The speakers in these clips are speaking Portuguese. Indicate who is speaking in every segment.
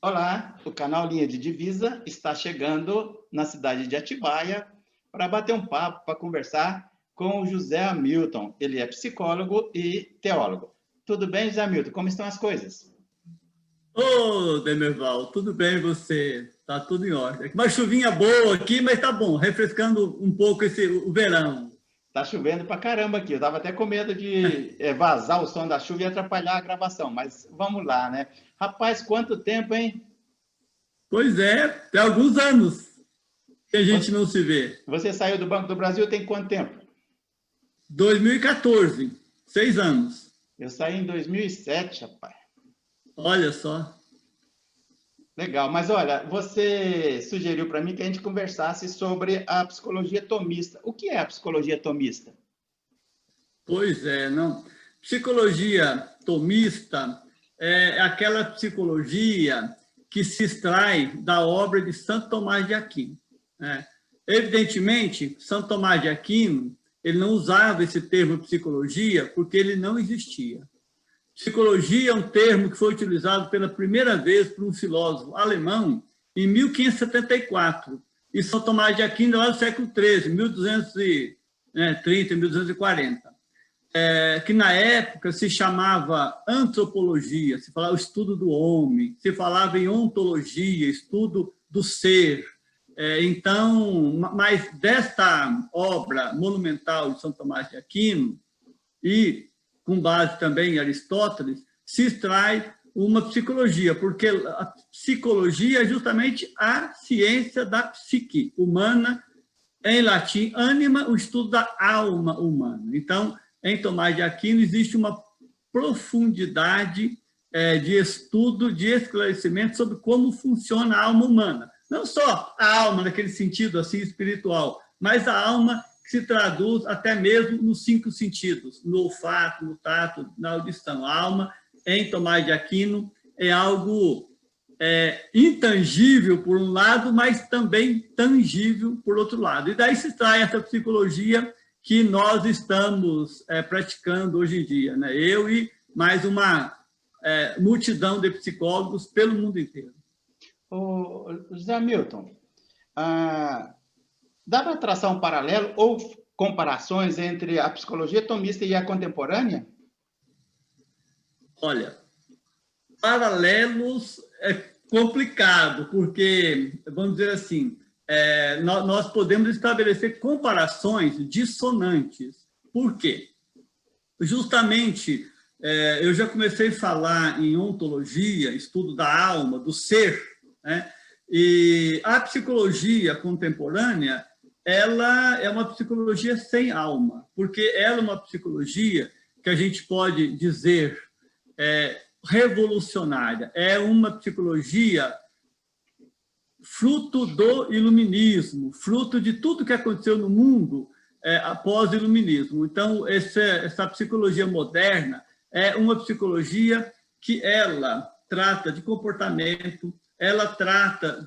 Speaker 1: Olá, o canal Linha de Divisa está chegando na cidade de Atibaia para bater um papo, para conversar com o José Hamilton. Ele é psicólogo e teólogo. Tudo bem, José Hamilton? Como estão as coisas?
Speaker 2: Ô, Demerval, tudo bem você? Tá tudo em ordem. Uma chuvinha boa aqui, mas tá bom, refrescando um pouco o verão.
Speaker 1: Tá chovendo para caramba aqui. Eu estava até com medo de vazar o som da chuva e atrapalhar a gravação, mas vamos lá, né? Rapaz, quanto tempo, hein?
Speaker 2: Pois é, tem alguns anos que a gente não se vê.
Speaker 1: Você saiu do Banco do Brasil tem quanto tempo?
Speaker 2: 2014, 6 anos.
Speaker 1: Eu saí em 2007, rapaz.
Speaker 2: Olha só.
Speaker 1: Legal, mas olha, você sugeriu para mim que a gente conversasse sobre a psicologia tomista. O que é a psicologia tomista?
Speaker 2: Pois é, não. Psicologia tomista é aquela psicologia que se extrai da obra de Santo Tomás de Aquino, né? Evidentemente, Santo Tomás de Aquino, ele não usava esse termo psicologia porque ele não existia. Psicologia é um termo que foi utilizado pela primeira vez por um filósofo alemão em 1574. E São Tomás de Aquino lá do século XIII, 1230, 1240. Que na época se chamava antropologia, se falava o estudo do homem, se falava em ontologia, estudo do ser. Então, mas desta obra monumental de São Tomás de Aquino, e com base também em Aristóteles, se extrai uma psicologia, porque a psicologia é justamente a ciência da psique humana, em latim, anima, o estudo da alma humana. Então, em Tomás de Aquino existe uma profundidade de estudo, de esclarecimento sobre como funciona a alma humana. Não só a alma naquele sentido assim espiritual, mas a alma que se traduz até mesmo nos 5 sentidos, no olfato, no tato, na audição. A alma, em Tomás de Aquino, é algo intangível, por um lado, mas também tangível, por outro lado. E daí se traz essa psicologia que nós estamos praticando hoje em dia, né? Eu e mais uma multidão de psicólogos pelo mundo inteiro.
Speaker 1: Ô, José Hamilton, dá para traçar um paralelo ou comparações entre a psicologia tomista e a contemporânea?
Speaker 2: Olha, paralelos é complicado, porque, vamos dizer assim, nós podemos estabelecer comparações dissonantes. Por quê? Justamente, eu já comecei a falar em ontologia, estudo da alma, do ser, né? E a psicologia contemporânea, ela é uma psicologia sem alma, porque ela é uma psicologia que a gente pode dizer revolucionária, é uma psicologia fruto do iluminismo, fruto de tudo que aconteceu no mundo após o iluminismo. Então, essa psicologia moderna é uma psicologia que ela trata de comportamento, ela trata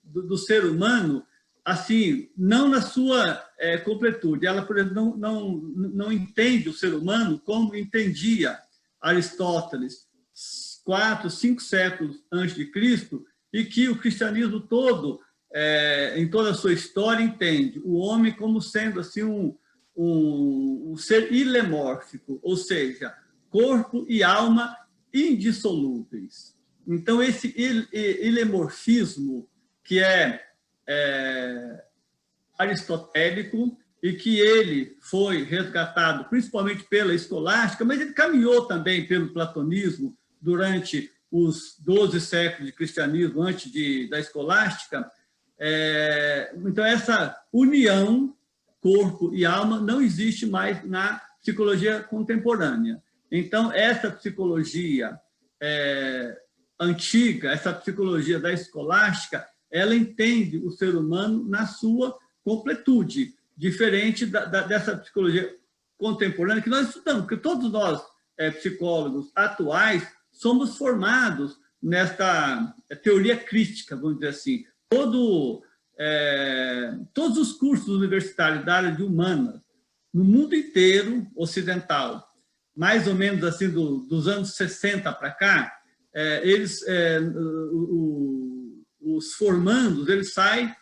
Speaker 2: do ser humano, assim, não na sua completude. Ela, por exemplo, não entende o ser humano como entendia Aristóteles 4, 5 séculos antes de Cristo, e que o cristianismo todo, em toda a sua história, entende o homem como sendo assim um ser ilemórfico, ou seja, corpo e alma indissolúveis. Então, esse ilemorfismo, que é aristotélico, e que ele foi resgatado principalmente pela escolástica, mas ele caminhou também pelo platonismo durante os 12 séculos de cristianismo antes da escolástica. Então, essa união, corpo e alma, não existe mais na psicologia contemporânea. Então, essa psicologia antiga, essa psicologia da escolástica, ela entende o ser humano na sua completude, diferente dessa psicologia contemporânea que nós estudamos, porque todos nós, psicólogos atuais, somos formados nesta teoria crítica, vamos dizer assim. Todos os cursos universitários da área de humanas, no mundo inteiro ocidental, mais ou menos assim dos anos 60 para cá, os formandos, eles saem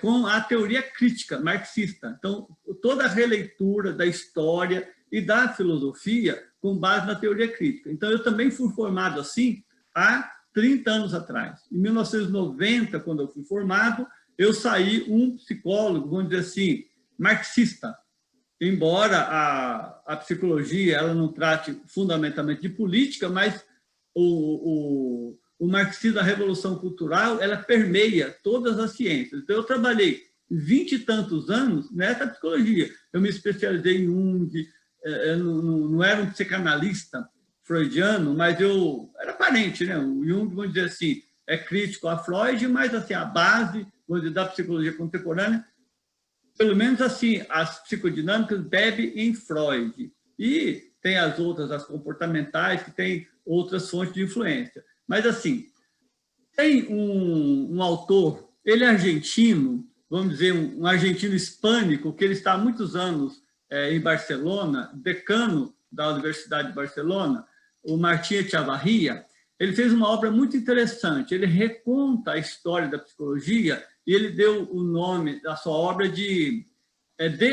Speaker 2: com a teoria crítica marxista. Então, toda a releitura da história e da filosofia com base na teoria crítica. Então, eu também fui formado assim há 30 anos atrás. Em 1990, quando eu fui formado, eu saí um psicólogo, vamos dizer assim, marxista. Embora a psicologia ela não trate fundamentalmente de política, mas o marxismo da Revolução Cultural ela permeia todas as ciências. Então, eu trabalhei 20 e tantos anos nessa psicologia. Eu me especializei em Jung, eu não era um psicanalista freudiano, mas eu era parente, né? O Jung, vamos dizer assim, é crítico a Freud, mas assim, a base, vamos dizer, da psicologia contemporânea, pelo menos assim, as psicodinâmicas bebem em Freud. E tem as outras, as comportamentais, que tem outras fontes de influência. Mas assim, tem um autor, ele é argentino, vamos dizer, um argentino hispânico, que ele está há muitos anos em Barcelona, decano da Universidade de Barcelona, o Martín Echevarría. Ele fez uma obra muito interessante, ele reconta a história da psicologia e ele deu o nome da sua obra de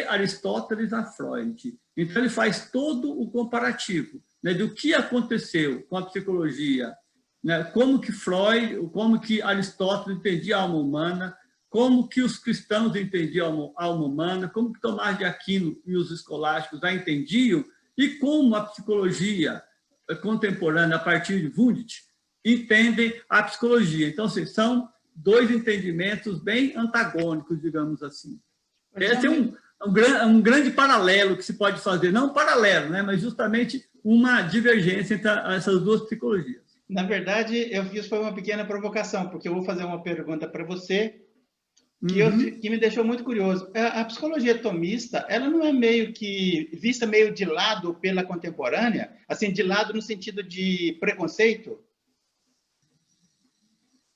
Speaker 2: Aristóteles a Freud. Então, ele faz todo o comparativo, né, do que aconteceu com a psicologia, né, como que Freud, como que Aristóteles entendia a alma humana, como que os cristãos entendiam a alma humana, como que Tomás de Aquino e os escolásticos a entendiam, e como a psicologia contemporânea, a partir de Wundt, entendem a psicologia. Então, assim, são dois entendimentos bem antagônicos, digamos assim. Esse é um grande paralelo que se pode fazer, não um paralelo, né, mas justamente uma divergência entre essas duas psicologias.
Speaker 1: Na verdade, eu fiz foi uma pequena provocação, porque eu vou fazer uma pergunta para você que me deixou muito curioso. A psicologia tomista, ela não é meio que vista meio de lado pela contemporânea, assim, de lado no sentido de preconceito?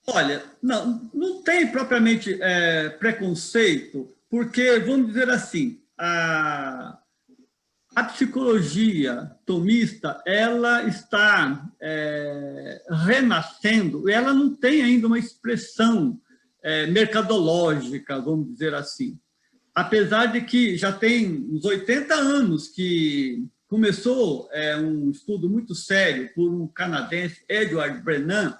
Speaker 2: Olha, não tem propriamente preconceito, porque, vamos dizer assim, a psicologia tomista ela está renascendo, e ela não tem ainda uma expressão mercadológica, vamos dizer assim. Apesar de que já tem uns 80 anos que começou um estudo muito sério por um canadense, Edward Brennan,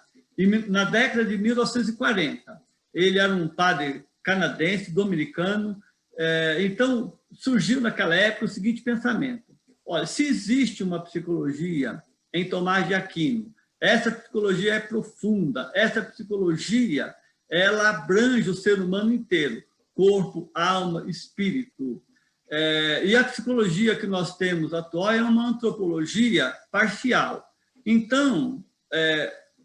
Speaker 2: na década de 1940. Ele era um padre canadense, dominicano. Então, surgiu naquela época o seguinte pensamento. Olha, se existe uma psicologia em Tomás de Aquino, essa psicologia é profunda, essa psicologia ela abrange o ser humano inteiro, corpo, alma, espírito. E a psicologia que nós temos atual é uma antropologia parcial. Então,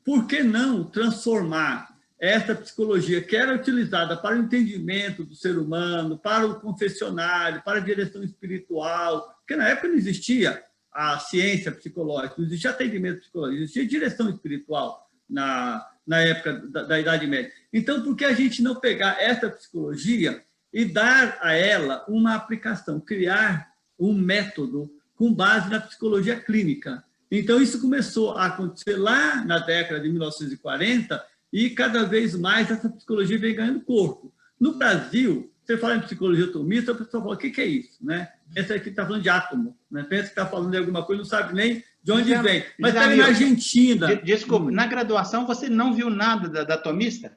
Speaker 2: por que não transformar essa psicologia que era utilizada para o entendimento do ser humano, para o confessionário, para a direção espiritual, porque na época não existia a ciência psicológica, não existia atendimento psicológico, existia direção espiritual na época da Idade Média. Então, por que a gente não pegar essa psicologia e dar a ela uma aplicação, criar um método com base na psicologia clínica? Então, isso começou a acontecer lá na década de 1940 e cada vez mais essa psicologia vem ganhando corpo. No Brasil, você fala em psicologia tomista, a pessoa fala, o que é isso? Né? Esse aqui está falando de átomo, né? Pensa que está falando de alguma coisa, não sabe nem de onde vem. Mas está na Argentina.
Speaker 1: Desculpa, na graduação você não viu nada da tomista?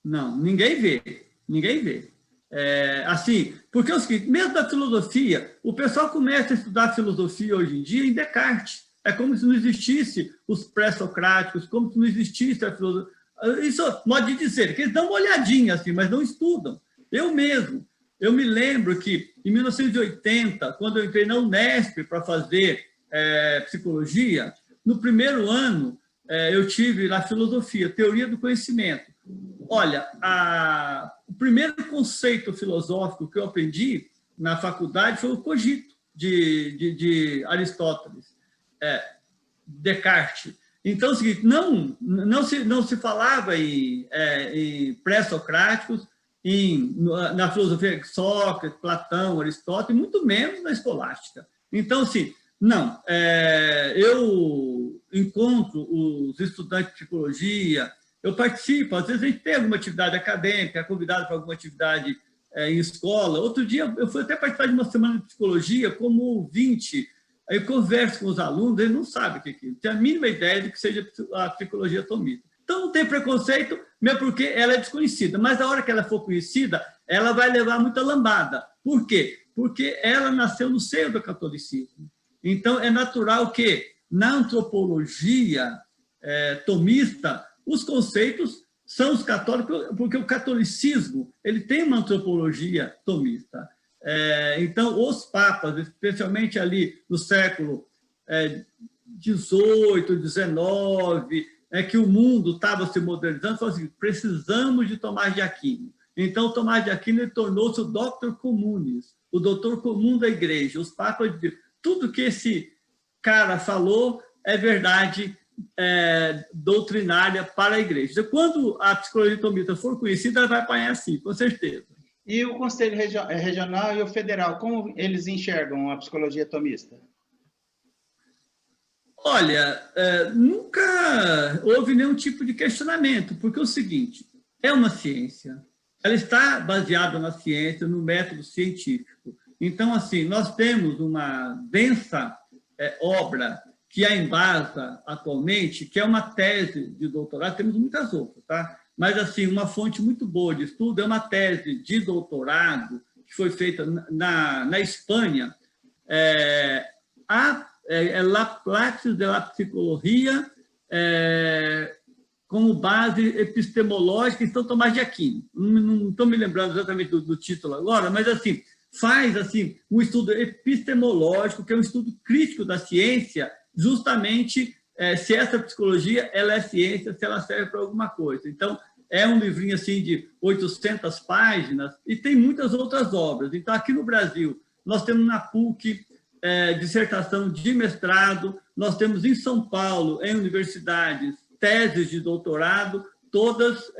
Speaker 2: Não, ninguém vê. Ninguém vê. Assim, porque é o seguinte, mesmo da filosofia, o pessoal começa a estudar filosofia hoje em dia em Descartes. É como se não existisse os pré-socráticos, como se não existisse a filosofia. Isso modo de dizer, que eles dão uma olhadinha assim, mas não estudam. Eu mesmo, eu me lembro que em 1980, quando eu entrei na Unesp para fazer psicologia, no primeiro ano eu tive lá filosofia, teoria do conhecimento. Olha, o primeiro conceito filosófico que eu aprendi na faculdade foi o cogito de Aristóteles. Descartes. Então, é o seguinte, não se falava em pré-socráticos, na filosofia de Sócrates, Platão, Aristóteles, muito menos na escolástica. Então, assim, Não, eu encontro os estudantes de psicologia, eu participo, às vezes a gente tem alguma atividade acadêmica, é convidado para alguma atividade em escola. Outro dia eu fui até participar de uma semana de psicologia como ouvinte, aí eu converso com os alunos, eles não sabem o que é, não tem a mínima ideia do que seja a psicologia tomista. Então não tem preconceito, mesmo porque ela é desconhecida, mas a hora que ela for conhecida, ela vai levar muita lambada. Por quê? Porque ela nasceu no seio do catolicismo. Então, é natural que, na antropologia tomista, os conceitos são os católicos, porque o catolicismo ele tem uma antropologia tomista. Então, os papas, especialmente ali no século XVIII, XIX, que o mundo estava se modernizando, falaram assim, precisamos de Tomás de Aquino. Então, Tomás de Aquino tornou-se o Doctor Communis, o doutor comum da igreja. Os papas, tudo que esse cara falou é verdade doutrinária para a igreja. Quando a psicologia tomista for conhecida, ela vai apanhar assim, com certeza.
Speaker 1: E o Conselho Regional e o Federal, como eles enxergam a psicologia tomista?
Speaker 2: Olha, nunca houve nenhum tipo de questionamento, porque é o seguinte, é uma ciência, ela está baseada na ciência, no método científico. Então, assim, nós temos uma densa obra que a embasa atualmente, que é uma tese de doutorado, temos muitas outras, tá? Mas, assim, uma fonte muito boa de estudo é uma tese de doutorado que foi feita na Espanha, La Praxis de la Psicologia, como base epistemológica em São Tomás de Aquino. Não estou me lembrando exatamente do título agora, mas, assim, faz assim, um estudo epistemológico, que é um estudo crítico da ciência, justamente se essa psicologia ela é ciência, se ela serve para alguma coisa. Então, é um livrinho assim, de 800 páginas e tem muitas outras obras. Então, aqui no Brasil, nós temos na PUC dissertação de mestrado, nós temos em São Paulo, em universidades, teses de doutorado, todas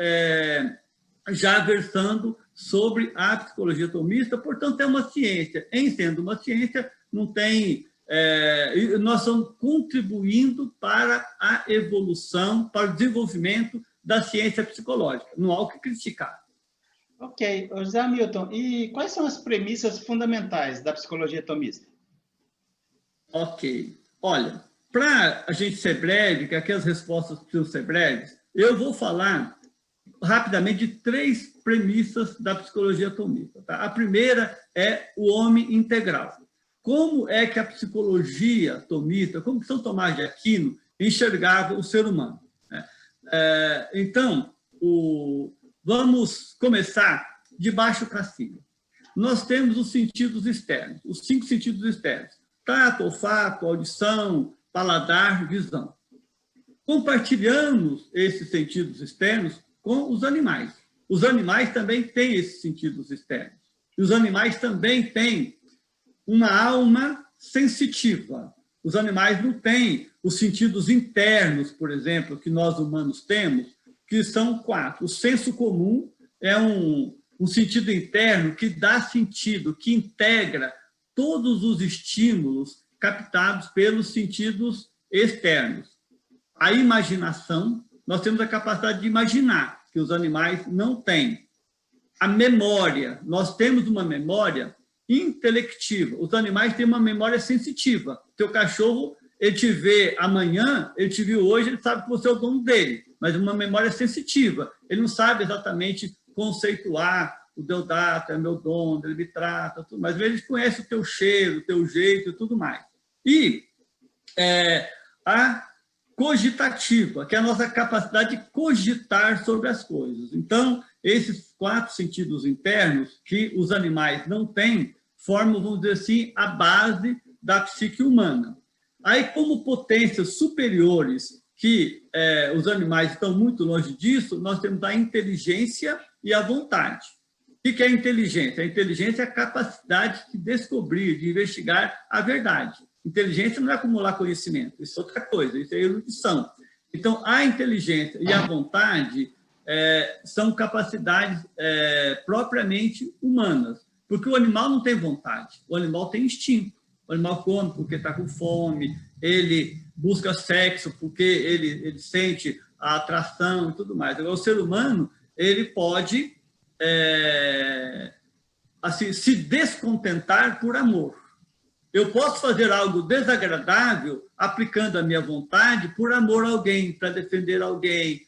Speaker 2: já versando sobre a psicologia tomista, portanto, é uma ciência. Em sendo uma ciência, não tem... nós estamos contribuindo para a evolução, para o desenvolvimento da ciência psicológica. Não há o que criticar.
Speaker 1: Ok. José Hamilton, e quais são as premissas fundamentais da psicologia tomista?
Speaker 2: Ok. Olha, para a gente ser breve, que aqui as respostas precisam ser breves, eu vou falar rapidamente de 3 premissas da psicologia tomista. Tá? A primeira é o homem integral. Como é que a psicologia tomista, como que São Tomás de Aquino enxergava o ser humano? Né? Então, vamos começar de baixo para cima. Nós temos os sentidos externos, os 5 sentidos externos: tato, olfato, audição, paladar, visão. Compartilhamos esses sentidos externos com os animais. Os animais também têm esses sentidos externos. E os animais também têm uma alma sensitiva. Os animais não têm os sentidos internos, por exemplo, que nós humanos temos, que são 4. O senso comum é um sentido interno que dá sentido, que integra todos os estímulos captados pelos sentidos externos. A imaginação, nós temos a capacidade de imaginar, que os animais não têm. A memória, nós temos uma memória intelectiva. Os animais têm uma memória sensitiva. Teu cachorro, ele te vê amanhã, ele te viu hoje, ele sabe que você é o dono dele, mas uma memória sensitiva. Ele não sabe exatamente conceituar o Deodato é meu dono, ele me trata, tudo, mas ele conhece o teu cheiro, o teu jeito e tudo mais. E a cogitativa, que é a nossa capacidade de cogitar sobre as coisas. Então, esses 4 sentidos internos que os animais não têm, formam, vamos dizer assim, a base da psique humana. Aí, como potências superiores, que os animais estão muito longe disso, nós temos a inteligência e a vontade. O que é a inteligência? A inteligência é a capacidade de descobrir, de investigar a verdade. Inteligência não é acumular conhecimento, isso é outra coisa, isso é erudição. Então, a inteligência e a vontade são capacidades propriamente humanas, porque o animal não tem vontade, o animal tem instinto. O animal come porque está com fome, ele busca sexo porque ele sente a atração e tudo mais. Agora, o ser humano, ele pode assim, se descontentar por amor. Eu posso fazer algo desagradável aplicando a minha vontade por amor a alguém, para defender alguém,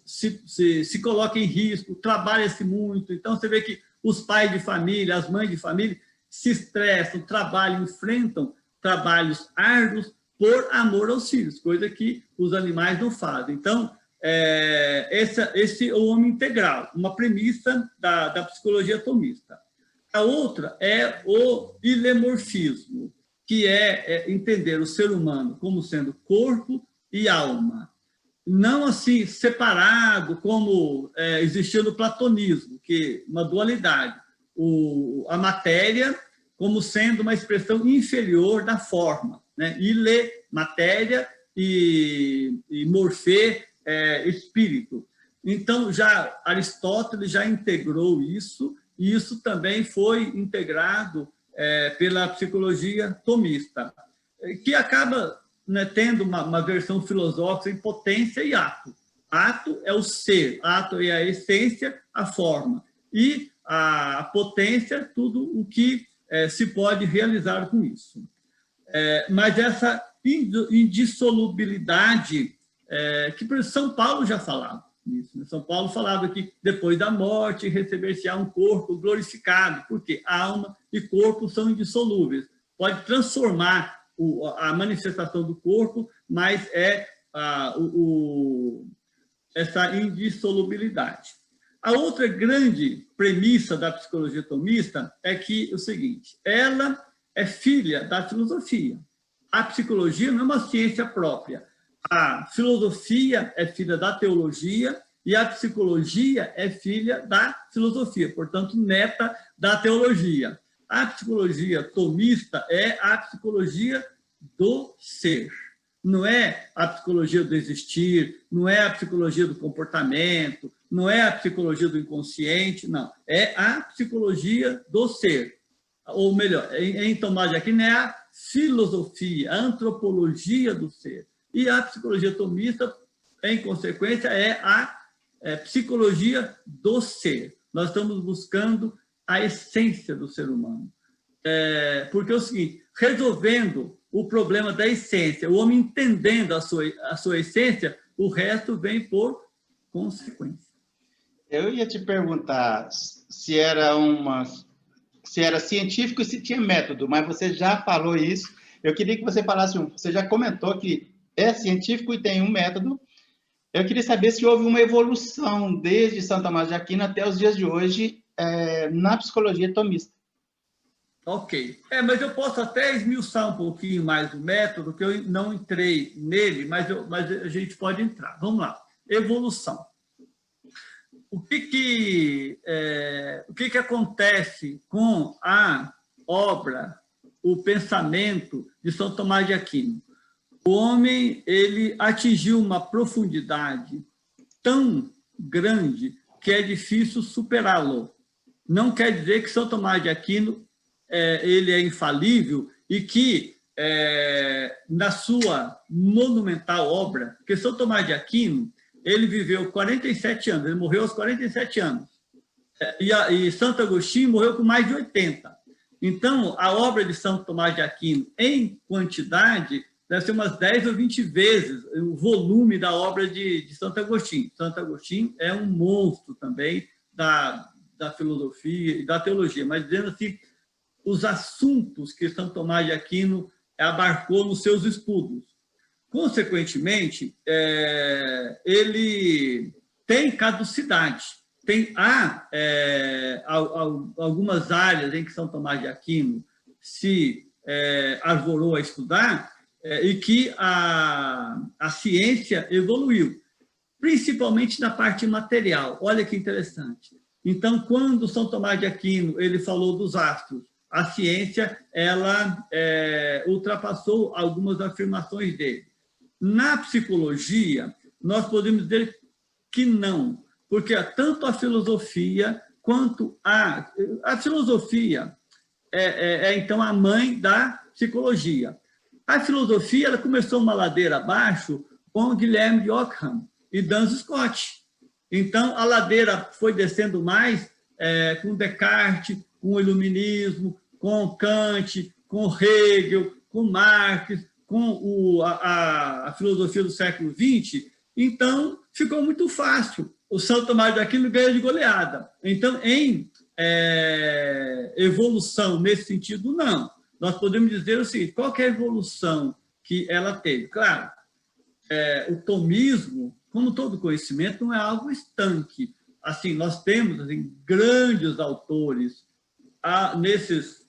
Speaker 2: se coloca em risco, trabalha-se muito. Então, você vê que os pais de família, as mães de família, se estressam, trabalham, enfrentam trabalhos árduos por amor aos filhos, coisa que os animais não fazem. Então, esse é o homem integral, uma premissa da psicologia tomista. A outra é o ilemorfismo, que é entender o ser humano como sendo corpo e alma. Não assim separado, como existia no platonismo, que uma dualidade. A matéria como sendo uma expressão inferior da forma. Né? Matéria e morfê, espírito. Então, já Aristóteles já integrou isso, e isso também foi integrado pela psicologia tomista, que acaba, né, tendo uma versão filosófica em potência e ato. Ato é o ser, ato é a essência, a forma. E a potência, tudo o que se pode realizar com isso. Mas essa indissolubilidade, que São Paulo já falava nisso. Né? São Paulo falava que depois da morte receber-se-á um corpo glorificado, porque alma e corpo são indissolúveis. Pode transformar a manifestação do corpo, mas essa indissolubilidade. A outra grande premissa da psicologia tomista é que o seguinte: ela é filha da filosofia. A psicologia não é uma ciência própria. A filosofia é filha da teologia e a psicologia é filha da filosofia, portanto, neta da teologia. A psicologia tomista é a psicologia do ser. Não é a psicologia do existir, não é a psicologia do comportamento, não é a psicologia do inconsciente, não. É a psicologia do ser. Ou melhor, em Tomás de Aquino, é a filosofia, a antropologia do ser. E a psicologia tomista, em consequência, é a psicologia do ser. Nós estamos buscando a essência do ser humano. Porque é o seguinte, resolvendo o problema da essência, o homem entendendo a sua essência, o resto vem por consequência.
Speaker 1: Eu ia te perguntar se era científico e se tinha método, mas você já falou isso. Eu queria que você falasse você já comentou que é científico e tem um método. Eu queria saber se houve uma evolução desde São Tomás de Aquino até os dias de hoje na psicologia tomista.
Speaker 2: Ok. Mas eu posso até esmiuçar um pouquinho mais o método, que eu não entrei nele, mas a gente pode entrar. Vamos lá. Evolução. O que acontece com a obra, o pensamento de São Tomás de Aquino? O homem, ele atingiu uma profundidade tão grande que é difícil superá-lo. Não quer dizer que São Tomás de Aquino ele é infalível e que na sua monumental obra, porque São Tomás de Aquino, ele viveu 47 anos, ele morreu aos 47 anos. E Santo Agostinho morreu com mais de 80. Então, a obra de São Tomás de Aquino, em quantidade, deve ser umas 10 ou 20 vezes o volume da obra de Santo Agostinho. Santo Agostinho é um monstro também da filosofia e da teologia, mas dizendo assim, os assuntos que São Tomás de Aquino abarcou nos seus estudos. Consequentemente, ele tem caducidade. Há algumas áreas em que São Tomás de Aquino se arvorou a estudar e que a ciência evoluiu, principalmente na parte material. Olha que interessante. Então, quando São Tomás de Aquino ele falou dos astros, a ciência ela ultrapassou algumas afirmações dele. Na psicologia, nós podemos dizer que não, porque tanto a filosofia quanto a filosofia, então, a mãe da psicologia. A filosofia ela começou uma ladeira abaixo com Guilherme de Ockham e Duns Scott. Então, a ladeira foi descendo mais com Descartes, com o Iluminismo, com Kant, com Hegel, com Marx, com a filosofia do século XX. Então, ficou muito fácil. O São Tomás de Aquino ganha de goleada. Então, em evolução nesse sentido, não. Nós podemos dizer o seguinte, qual que é a evolução que ela teve? Claro, o tomismo, como todo conhecimento, não é algo estanque. Assim, nós temos assim, grandes autores nesses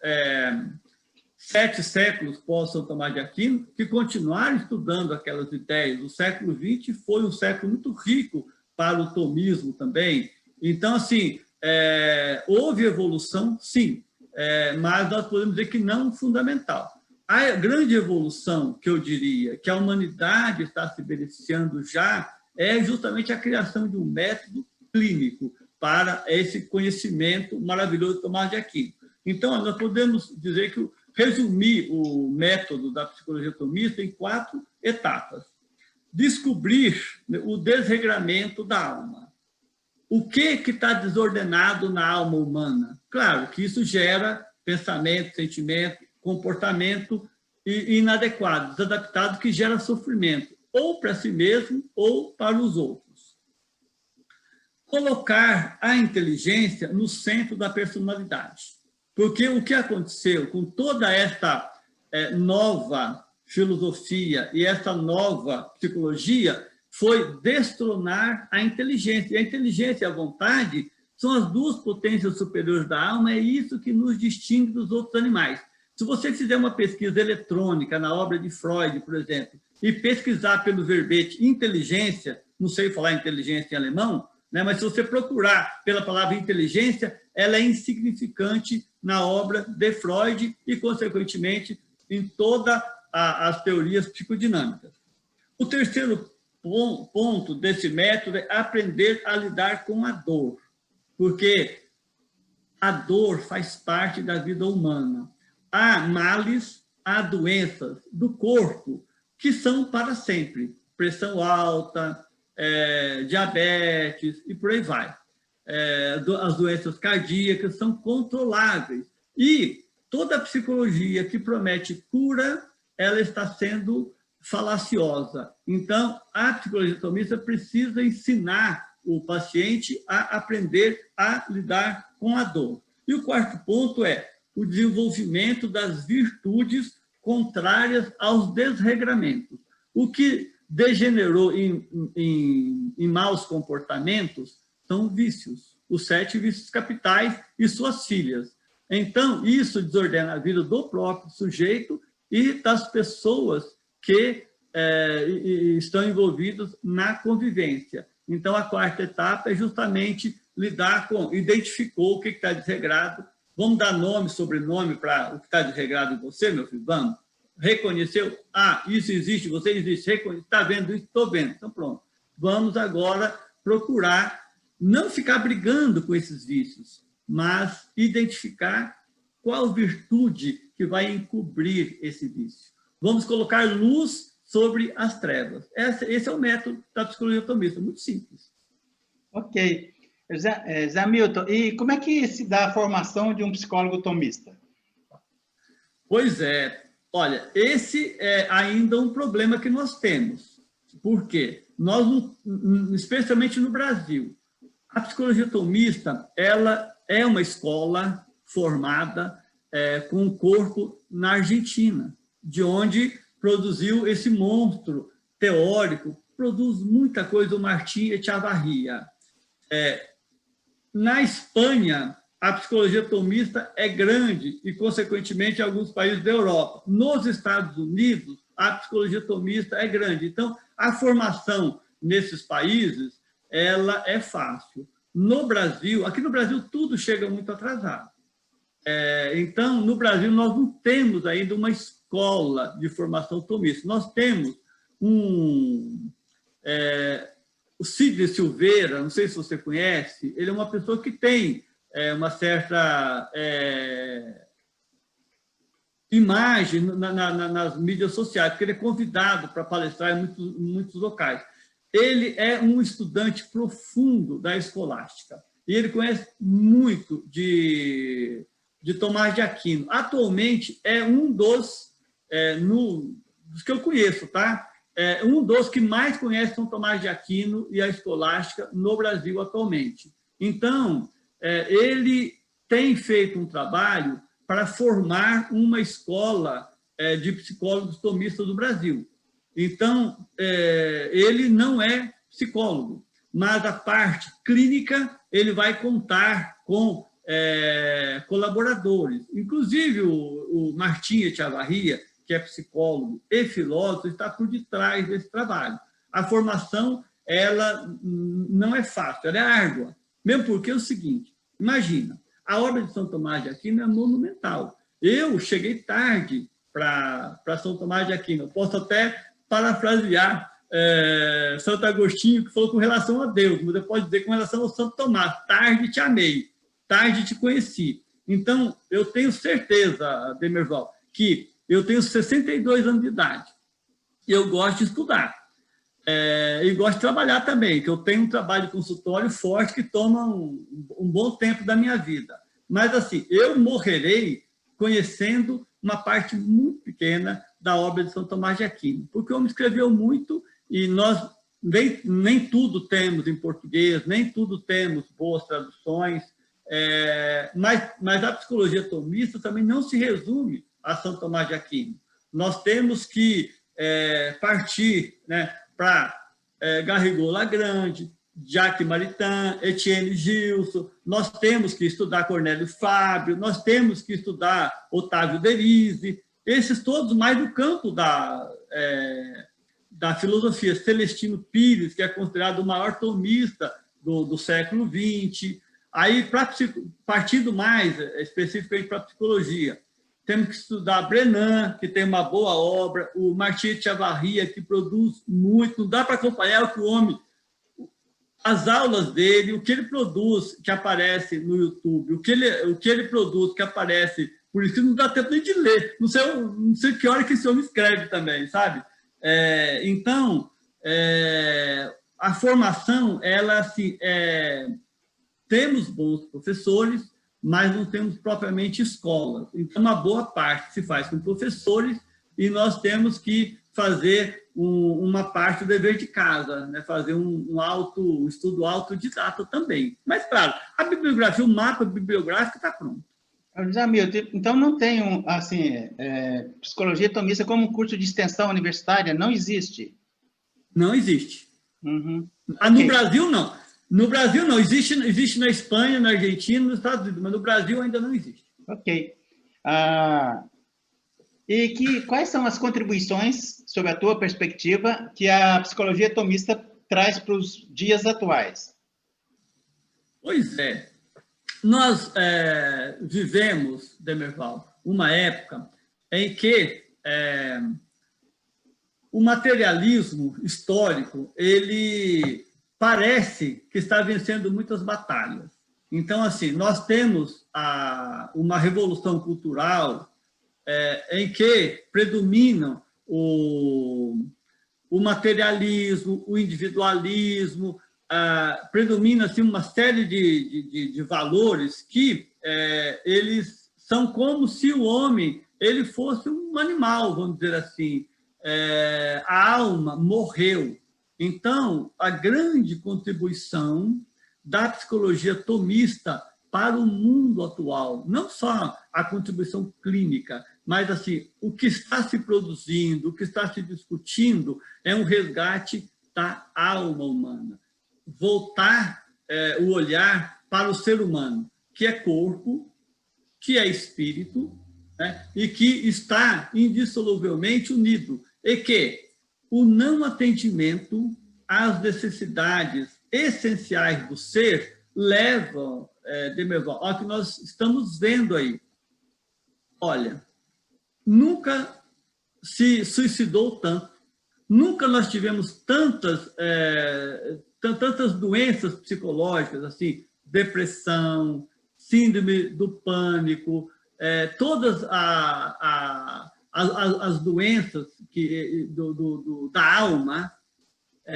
Speaker 2: 7 séculos pós-São Tomás de Aquino que continuaram estudando aquelas ideias. O século XX foi um século muito rico para o tomismo também. Então, assim, houve evolução, sim, mas nós podemos dizer que não fundamental. A grande evolução, que eu diria, que a humanidade está se beneficiando já, é justamente a criação de um método clínico para esse conhecimento maravilhoso de Tomás de Aquino. Então, nós podemos dizer que resumir o método da psicologia tomista em 4 etapas. Descobrir o desregramento da alma. O que está desordenado na alma humana? Claro que isso gera pensamento, sentimento, comportamento inadequado, desadaptado, que gera sofrimento, ou para si mesmo ou para os outros. Colocar a inteligência no centro da personalidade. Porque o que aconteceu com toda esta nova filosofia e essa nova psicologia foi destronar a inteligência. E a inteligência e a vontade são as 2 potências superiores da alma, é isso que nos distingue dos outros animais. Se você fizer uma pesquisa eletrônica na obra de Freud, por exemplo, e pesquisar pelo verbete inteligência, não sei falar inteligência em alemão, né, mas se você procurar pela palavra inteligência, ela é insignificante na obra de Freud e, consequentemente, em todas as teorias psicodinâmicas. O terceiro ponto desse método é aprender a lidar com a dor, porque a dor faz parte da vida humana. Há males, há doenças do corpo que são para sempre. Pressão alta, diabetes e por aí vai. As doenças cardíacas são controláveis. E toda a psicologia que promete cura, ela está sendo falaciosa. Então, a psicologia tomista precisa ensinar o paciente a aprender a lidar com a dor. E o 4º ponto é o desenvolvimento das virtudes contrárias aos desregramentos. O que degenerou em maus comportamentos são vícios, os 7 vícios capitais e suas filhas. Então, isso desordena a vida do próprio sujeito e das pessoas que estão envolvidas na convivência. Então, a 4ª etapa é justamente lidar com, identificou o que está desregrado, vamos dar nome, sobrenome para o que está desregrado em você, meu filho? Vamos. Reconheceu? Ah, isso existe, você existe. Está vendo isso? Estou vendo. Então, pronto. Vamos agora procurar não ficar brigando com esses vícios, mas identificar qual virtude que vai encobrir esse vício. Vamos colocar luz sobre as trevas. Esse é o método da psicologia tomista, muito simples.
Speaker 1: Ok. Zé Milton, e como é que se dá a formação de um psicólogo tomista?
Speaker 2: Pois é. Olha, esse é ainda um problema que nós temos. Por quê? Nós, especialmente no Brasil, a psicologia tomista, ela é uma escola formada com um corpo na Argentina, de onde produziu esse monstro teórico, produz muita coisa, o Martí Echavarria. Na Espanha, a psicologia tomista é grande e, consequentemente, em alguns países da Europa. Nos Estados Unidos, a psicologia tomista é grande. Então, a formação nesses países, ela é fácil. No Brasil, aqui no Brasil, tudo chega muito atrasado. Então, no Brasil, nós não temos ainda uma escola de formação tomista. Nós temos o Sidney Silveira, não sei se você conhece, ele é uma pessoa que tem uma certa imagem nas mídias sociais, porque ele é convidado para palestrar em muitos locais. Ele é um estudante profundo da escolástica, e ele conhece muito de Tomás de Aquino. Atualmente, é um dos que eu conheço, tá? É um dos que mais conhece São Tomás de Aquino e a escolástica no Brasil atualmente. Então, ele tem feito um trabalho para formar uma escola de psicólogos tomistas do Brasil. Então, ele não é psicólogo, mas a parte clínica ele vai contar com colaboradores. Inclusive, o Martim Echavarria, que é psicólogo e filósofo, está por detrás desse trabalho. A formação, ela não é fácil, ela é árdua. Mesmo porque é o seguinte, imagina, a obra de São Tomás de Aquino é monumental. Eu cheguei tarde para São Tomás de Aquino. Eu posso até parafrasear Santo Agostinho, que falou com relação a Deus, mas eu posso dizer com relação ao Santo Tomás, tarde te amei, tarde te conheci. Então, eu tenho certeza, Demerval, que eu tenho 62 anos de idade e eu gosto de estudar. E gosto de trabalhar também, que eu tenho um trabalho de consultório forte que toma um bom tempo da minha vida. Mas, assim, eu morrerei conhecendo uma parte muito pequena da obra de São Tomás de Aquino, porque o homem escreveu muito e nós nem tudo temos em português, nem tudo temos boas traduções, mas a psicologia tomista também não se resume a São Tomás de Aquino. Nós temos que partir, né, para Garrigou-Lagrange, Jacques Maritain, Etienne Gilson, nós temos que estudar Cornélio Fábio, nós temos que estudar Otávio Derise, esses todos mais do campo da filosofia. Celestino Pires, que é considerado o maior tomista do século XX. Aí, partindo mais especificamente para a psicologia, temos que estudar Brenan, que tem uma boa obra, o Martim Echavarria, que produz muito, não dá para acompanhar o que o homem, as aulas dele, o que ele produz, que aparece no YouTube, o que ele produz, que aparece, por isso não dá tempo nem de ler, não sei que hora que esse homem escreve também, sabe? Então, a formação, ela, assim, temos bons professores, mas não temos propriamente escolas. Então, uma boa parte se faz com professores e nós temos que fazer uma parte do dever de casa, né? Fazer um estudo autodidata também. Mas, claro, a bibliografia, o mapa bibliográfico está pronto.
Speaker 1: Hamilton, então não tem psicologia tomista como um curso de extensão universitária? Não existe?
Speaker 2: Não existe.
Speaker 1: Uhum.
Speaker 2: No Brasil, não. No Brasil, não. Existe na Espanha, na Argentina, nos Estados Unidos, mas no Brasil ainda não existe.
Speaker 1: Ok. Quais são as contribuições, sob a tua perspectiva, que a psicologia tomista traz para os dias atuais?
Speaker 2: Pois é. Nós vivemos, Demerval, uma época em que o materialismo histórico, ele parece que está vencendo muitas batalhas. Então, assim, nós temos uma revolução cultural em que predominam o materialismo, o individualismo, predomina assim, uma série de valores que eles são como se o homem ele fosse um animal, vamos dizer assim. A alma morreu. Então, a grande contribuição da psicologia tomista para o mundo atual, não só a contribuição clínica, mas assim, o que está se produzindo, o que está se discutindo é um resgate da alma humana. Voltar o olhar para o ser humano, que é corpo, que é espírito, né, e que está indissoluvelmente unido, e que o não atendimento às necessidades essenciais do ser leva, Demerval, ao que nós estamos vendo aí. Olha, nunca se suicidou tanto, nunca nós tivemos tantas doenças psicológicas, assim, depressão, síndrome do pânico, todas as doenças da alma,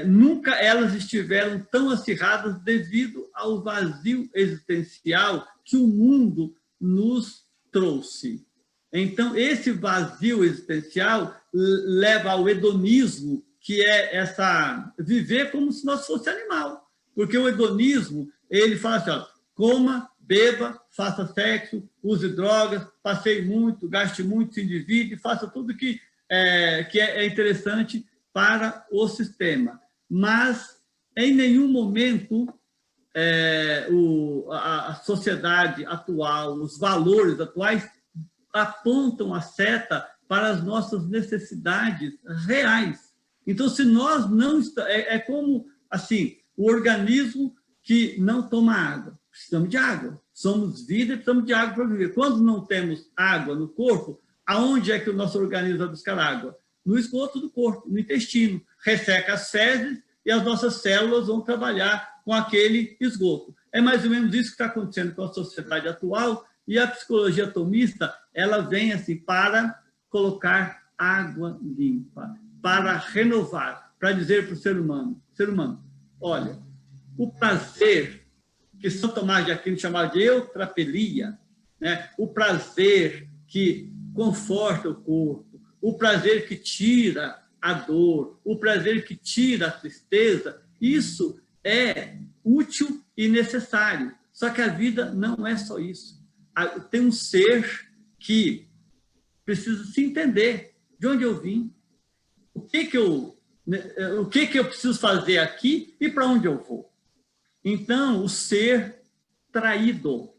Speaker 2: nunca elas estiveram tão acirradas devido ao vazio existencial que o mundo nos trouxe. Então, esse vazio existencial leva ao hedonismo, que é viver como se nós fosse animal. Porque o hedonismo, ele fala assim, ó, coma, beba, faça sexo, use drogas, passeie muito, gaste muito, se endivide, faça tudo que é interessante para o sistema. Mas, em nenhum momento, a sociedade atual, os valores atuais, apontam a seta para as nossas necessidades reais. Então, se nós não... É como, assim, o organismo que não toma água. Precisamos de água. Somos vida e precisamos de água para viver. Quando não temos água no corpo, aonde é que o nosso organismo vai buscar água? No esgoto do corpo, no intestino. Resseca as fezes e as nossas células vão trabalhar com aquele esgoto. É mais ou menos isso que está acontecendo com a sociedade atual, e a psicologia tomista, ela vem assim para colocar água limpa, para renovar, para dizer para o ser humano, olha, o prazer que São Tomás de Aquino chamava de eutrapelia, né? O prazer que conforta o corpo, o prazer que tira a dor, o prazer que tira a tristeza, isso é útil e necessário. Só que a vida não é só isso. Tem um ser que precisa se entender de onde eu vim, o que eu preciso fazer aqui e para onde eu vou. Então, o ser traído,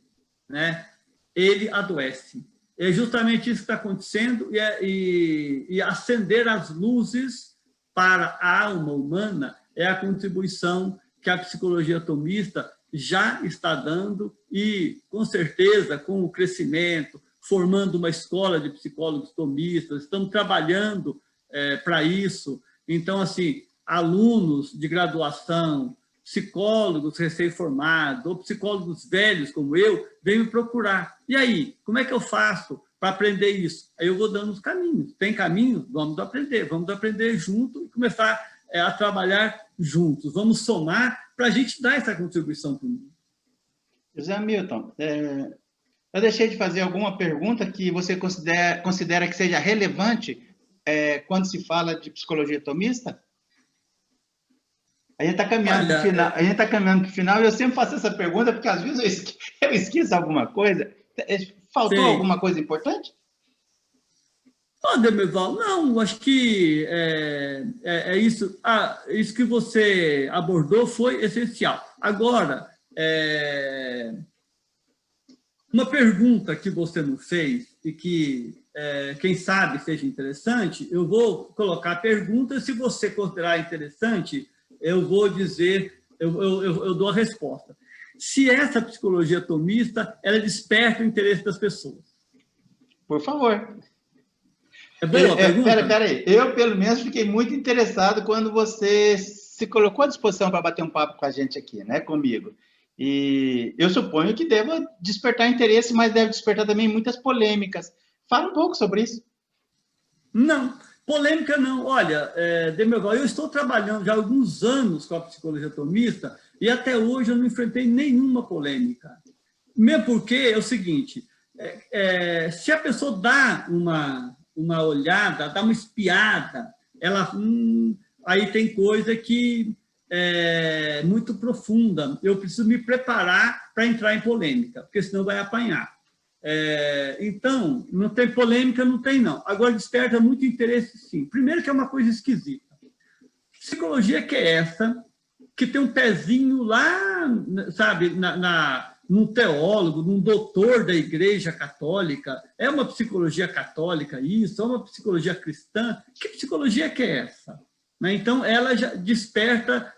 Speaker 2: né, ele adoece. É justamente isso que está acontecendo, e acender as luzes para a alma humana é a contribuição que a psicologia tomista já está dando, e, com certeza, com o crescimento, formando uma escola de psicólogos tomistas, estamos trabalhando para isso. Então, assim, alunos de graduação, psicólogos recém-formados, ou psicólogos velhos como eu, vêm me procurar. E aí, como é que eu faço para aprender isso? Aí eu vou dando os caminhos. Tem caminhos? Vamos aprender junto e começar a trabalhar juntos. Vamos somar para a gente dar essa contribuição para o mundo.
Speaker 1: José Milton, eu deixei de fazer alguma pergunta que você considera que seja relevante quando se fala de psicologia tomista? A gente está caminhando para o final. A gente está caminhando para o final, e eu sempre faço essa pergunta porque às vezes eu esqueço alguma coisa. Faltou alguma coisa importante?
Speaker 2: Demerval, não, acho que é isso. Isso que você abordou foi essencial. Agora, uma pergunta que você não fez e que, quem sabe, seja interessante, eu vou colocar a pergunta, se você considerar interessante, eu vou dizer, eu dou a resposta. Se essa psicologia tomista, ela desperta o interesse das pessoas.
Speaker 1: Por favor.
Speaker 2: É boa a pergunta?
Speaker 1: Peraí. Eu, pelo menos, fiquei muito interessado quando você se colocou à disposição para bater um papo com a gente aqui, né, comigo. E eu suponho que deva despertar interesse, mas deve despertar também muitas polêmicas. Fala um pouco sobre isso.
Speaker 2: Não, polêmica não. Olha, Demerval, eu estou trabalhando já há alguns anos com a psicologia tomista e até hoje eu não enfrentei nenhuma polêmica. Mesmo porque é o seguinte, se a pessoa dá uma olhada, dá uma espiada, ela, aí tem coisa que é muito profunda. Eu preciso me preparar para entrar em polêmica, porque senão vai apanhar. Então, não tem polêmica, não tem não. Agora, desperta muito interesse, sim. Primeiro que é uma coisa esquisita. Psicologia que é essa, que tem um pezinho lá, sabe, num teólogo, num doutor da Igreja Católica. É uma psicologia católica isso? É uma psicologia cristã? Que psicologia que é essa? Então, ela já desperta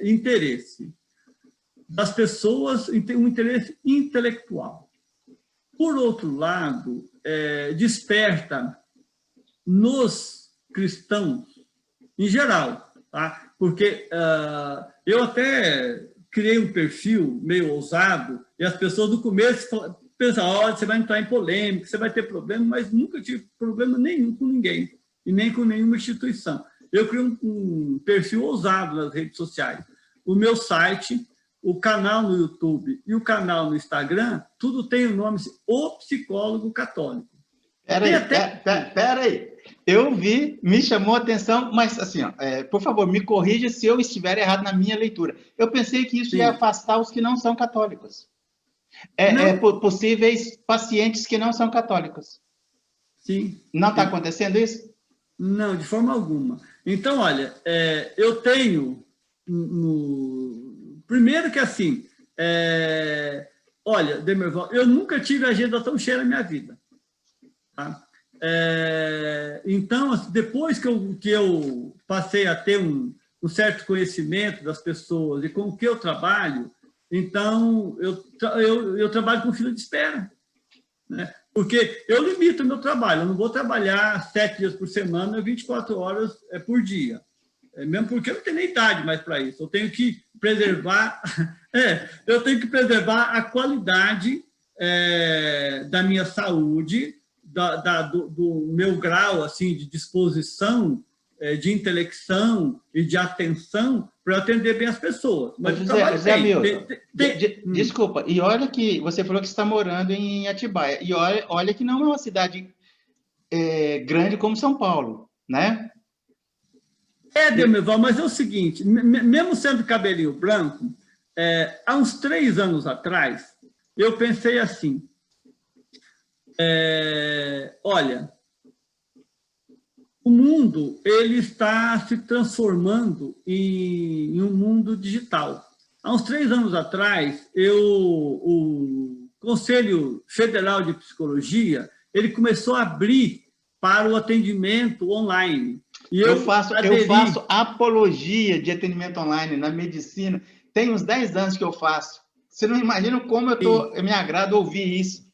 Speaker 2: interesse das pessoas, um interesse intelectual. Por outro lado, desperta nos cristãos, em geral, tá? Porque eu até criei um perfil meio ousado, e as pessoas no começo pensa, olha, você vai entrar em polêmica, você vai ter problema, mas nunca tive problema nenhum com ninguém, e nem com nenhuma instituição. Eu criei um perfil ousado nas redes sociais. O meu site, o canal no YouTube e o canal no Instagram, tudo tem o nome O Psicólogo Católico.
Speaker 1: Peraí. Eu vi, me chamou a atenção, mas assim, ó, por favor, me corrija se eu estiver errado na minha leitura. Eu pensei que isso ia afastar os que não são católicos. Possíveis pacientes que não são católicos.
Speaker 2: Sim.
Speaker 1: Não está acontecendo isso?
Speaker 2: Não, de forma alguma. Então, olha, eu tenho... Primeiro que assim, olha, Demerval, eu nunca tive agenda tão cheia na minha vida. Tá? Então, depois que eu passei a ter um certo conhecimento das pessoas e com o que eu trabalho, então eu trabalho com fila de espera, né? Porque eu limito o meu trabalho, eu não vou trabalhar 7 dias por semana, 24 horas por dia. Mesmo porque eu não tenho nem idade mais para isso. Eu tenho que preservar, a qualidade da minha saúde, do meu grau assim, de disposição, de intelecção e de atenção para atender bem as pessoas. Mas
Speaker 1: José Milton, desculpa, e olha que você falou que está morando em Atibaia, e olha que não é uma cidade grande como São Paulo, né?
Speaker 2: Demerval, mas é o seguinte, mesmo sendo cabelinho branco, há uns 3 anos atrás, eu pensei assim, olha, o mundo ele está se transformando em um mundo digital. Há uns 3 anos atrás, o Conselho Federal de Psicologia ele começou a abrir para o atendimento online. E
Speaker 1: eu faço apologia de atendimento online na medicina. Tem uns 10 anos que eu faço. Você não imagina como eu me agrada ouvir isso.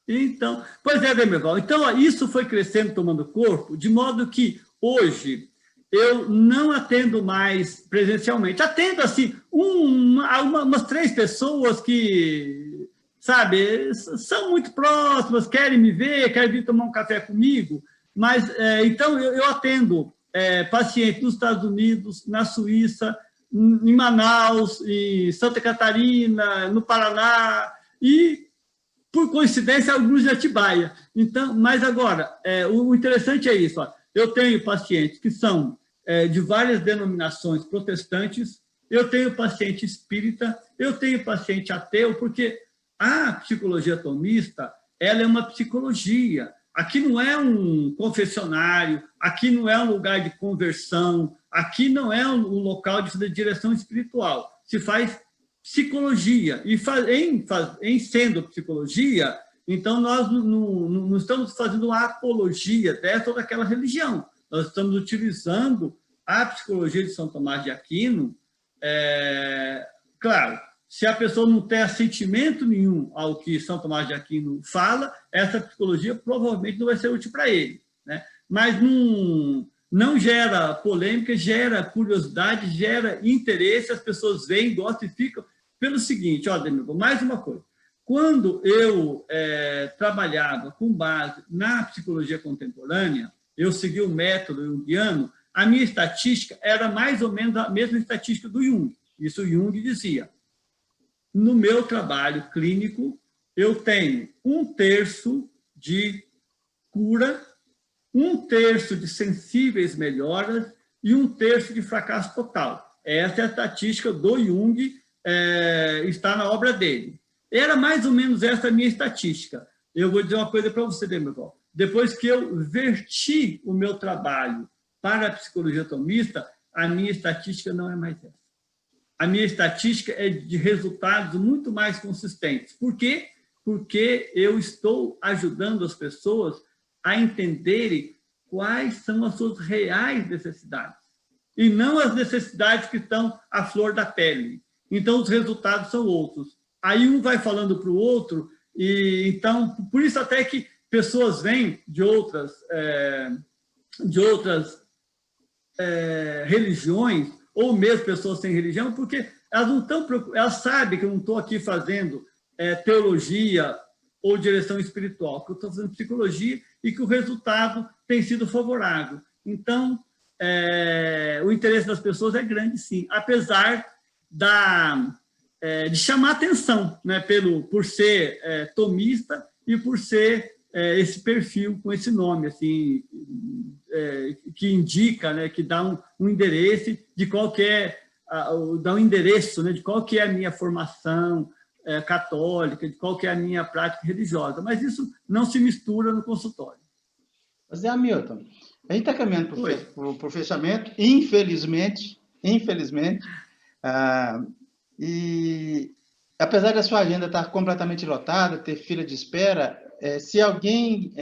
Speaker 2: Então, pois é, Demerval. Então, isso foi crescendo, tomando corpo, de modo que hoje eu não atendo mais presencialmente. Atendo, assim, umas 3 pessoas que, sabe, são muito próximas, querem me ver, querem vir tomar um café comigo, mas, então, eu atendo pacientes nos Estados Unidos, na Suíça, em Manaus, em Santa Catarina, no Paraná, e, por coincidência, alguns de Atibaia. Então, mas agora, o interessante é isso. Ó, eu tenho pacientes que são de várias denominações protestantes, eu tenho paciente espírita, eu tenho paciente ateu, porque a psicologia tomista ela é uma psicologia. Aqui não é um confessionário, aqui não é um lugar de conversão, aqui não é um local de direção espiritual. Se faz psicologia. E em sendo psicologia, então nós não estamos fazendo uma apologia dessa ou daquela religião. Nós estamos utilizando a psicologia de São Tomás de Aquino. Claro, se a pessoa não tem assentimento nenhum ao que São Tomás de Aquino fala, essa psicologia provavelmente não vai ser útil para ele, né? Mas não gera polêmica, gera curiosidade, gera interesse, as pessoas veem, gostam e ficam. Pelo seguinte, ó, Demerval, mais uma coisa. Quando eu trabalhava com base na psicologia contemporânea, eu segui o método junguiano, a minha estatística era mais ou menos a mesma estatística do Jung. Isso o Jung dizia. No meu trabalho clínico, eu tenho 1/3 de cura, 1/3 de sensíveis melhoras e 1/3 de fracasso total. Essa é a estatística do Jung, está na obra dele. Era mais ou menos essa a minha estatística. Eu vou dizer uma coisa para você, Demerval. Depois que eu verti o meu trabalho para a psicologia tomista, a minha estatística não é mais essa. A minha estatística é de resultados muito mais consistentes. Por quê? Porque eu estou ajudando as pessoas a entenderem quais são as suas reais necessidades e não as necessidades que estão à flor da pele. Então, os resultados são outros. Aí um vai falando para o outro, e então, por isso até que pessoas vêm de outras religiões, ou mesmo pessoas sem religião, porque elas não estão preocupadas, elas sabem que eu não estou aqui fazendo teologia ou direção espiritual, que eu estou fazendo psicologia e que o resultado tem sido favorável. Então, o interesse das pessoas é grande, sim, apesar de chamar atenção, né, por ser tomista e por ser esse perfil com esse nome, assim, que indica, né, que dá um endereço de qual que é, dá um endereço, né, de qual que é a minha formação católica, de qual que é a minha prática religiosa, mas isso não se mistura no consultório.
Speaker 1: Zé Hamilton, a gente está caminhando para o fechamento, infelizmente, e apesar da sua agenda estar completamente lotada, ter fila de espera, se alguém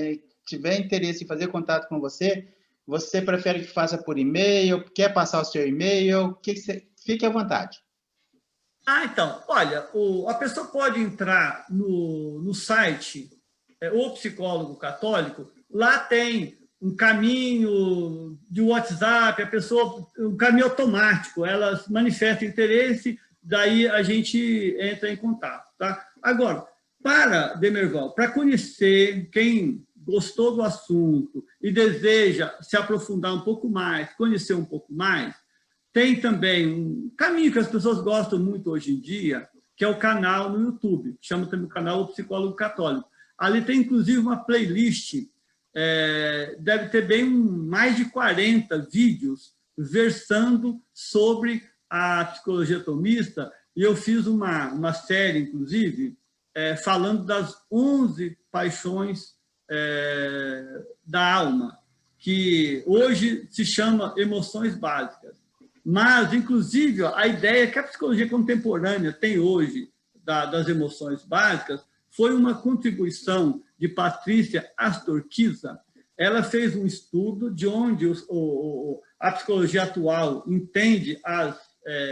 Speaker 1: tiver interesse em fazer contato com você, você prefere que faça por e-mail, quer passar o seu e-mail, fique à vontade.
Speaker 2: Então, olha, a pessoa pode entrar no site O Psicólogo Católico, lá tem um caminho de WhatsApp, um caminho automático, ela manifesta interesse, daí a gente entra em contato. Tá? Agora, para Demerval, para conhecer quem gostou do assunto e deseja se aprofundar um pouco mais, conhecer um pouco mais, tem também um caminho que as pessoas gostam muito hoje em dia, que é o canal no YouTube, que chama também o canal O Psicólogo Católico. Ali tem, inclusive, uma playlist, deve ter bem mais de 40 vídeos versando sobre a psicologia tomista, e eu fiz uma série, inclusive, falando das 11 paixões da alma, que hoje se chama emoções básicas. Mas, inclusive, a ideia que a psicologia contemporânea tem hoje das emoções básicas foi uma contribuição de Patrícia Astorquiza. Ela fez um estudo de onde a psicologia atual entende as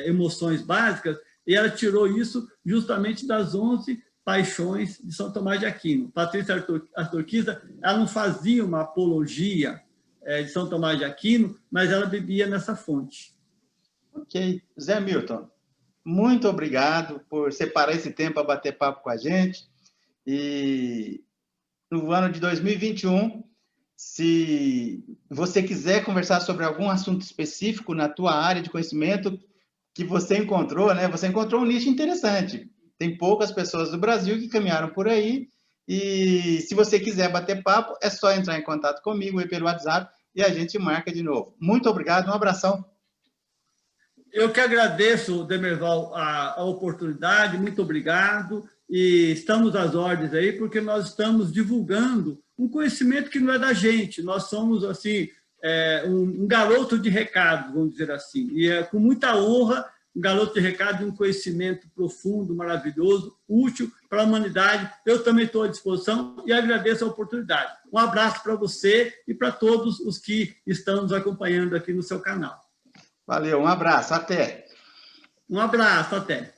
Speaker 2: emoções básicas, e ela tirou isso justamente das 11 paixões de São Tomás de Aquino. Patrícia Astorquiza, ela não fazia uma apologia de São Tomás de Aquino, mas ela bebia nessa fonte.
Speaker 1: Ok. Zé Hamilton, muito obrigado por separar esse tempo para bater papo com a gente. E no ano de 2021, se você quiser conversar sobre algum assunto específico na tua área de conhecimento que você encontrou, né? Você encontrou um nicho interessante. Tem poucas pessoas do Brasil que caminharam por aí. E se você quiser bater papo, é só entrar em contato comigo aí pelo WhatsApp e a gente marca de novo. Muito obrigado, um abração.
Speaker 2: Eu que agradeço, Demerval, a oportunidade, muito obrigado, e estamos às ordens aí, porque nós estamos divulgando um conhecimento que não é da gente, nós somos, assim, um garoto de recado, vamos dizer assim, e é com muita honra, um garoto de recado de um conhecimento profundo, maravilhoso, útil para a humanidade. Eu também estou à disposição e agradeço a oportunidade. Um abraço para você e para todos os que estão nos acompanhando aqui no seu canal.
Speaker 1: Valeu, um abraço, até.
Speaker 2: Um abraço, até.